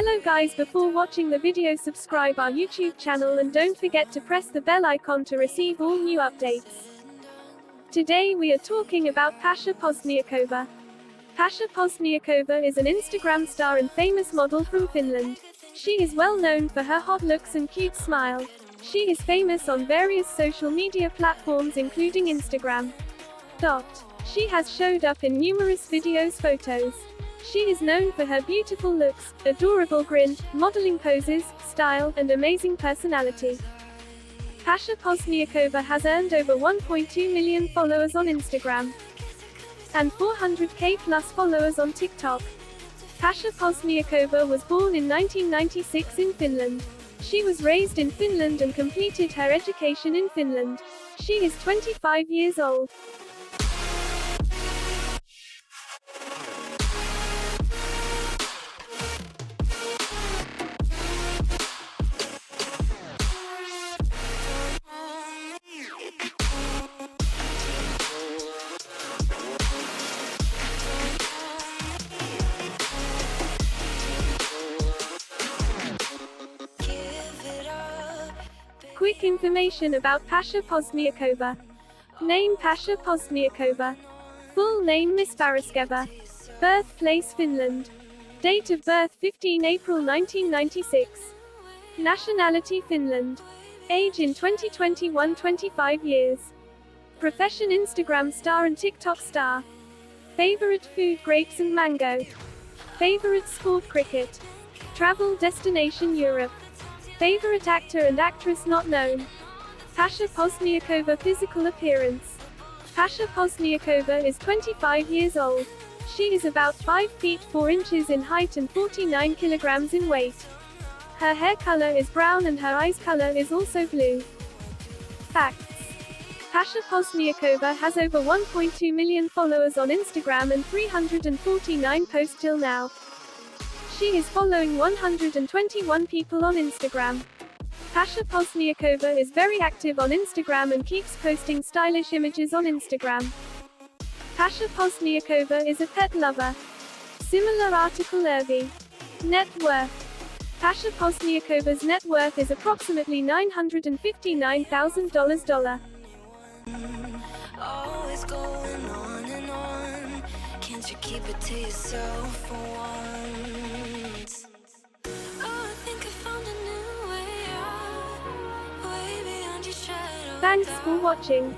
Hello guys, before watching the video subscribe our YouTube channel and don't forget to press the bell icon to receive all new updates. Today we are talking about Pasha Pozdniakova. Pasha Pozdniakova is an Instagram star and famous model from Finland. She is well known for her hot looks and cute smile. She is famous on various social media platforms including Instagram. She has showed up in numerous videos, photos. She is known for her beautiful looks, adorable grin, modeling poses, style, and amazing personality. Pasha Pozdniakova has earned over 1.2 million followers on Instagram and 400k plus followers on TikTok. Pasha Pozdniakova was born in 1996 in Finland. She was raised in Finland and completed her education in Finland. She is 25 years old. Quick information about Pasha Pozdniakova. Name Pasha Pozdniakova. Full name Miss Paraskeva. Birthplace Finland. Date of birth 15 April 1996. Nationality Finland. Age in 2021 25 years. Profession Instagram star and TikTok star. Favorite food grapes and mango. Favorite sport cricket. Travel destination Europe. Favorite actor and actress not known. Pasha Pozdniakova physical appearance. Pasha Pozdniakova is 25 years old. She is about 5 feet 4 inches in height and 49 kilograms in weight. Her hair color is brown and her eyes color is also blue. Facts. Pasha Pozdniakova has over 1.2 million followers on Instagram and 349 posts till now. She is following 121 people on Instagram. Pasha Pozdniakova is very active on Instagram and keeps posting stylish images on Instagram. Pasha Pozdniakova is a pet lover. Similar article Curvy. Net worth. Pasha Pozdniakova's net worth is approximately $959,000. Always going on and on. Can't you keep it to yourself for once? Oh, I think I found a new way out, way beyond your shadow. Thanks for watching.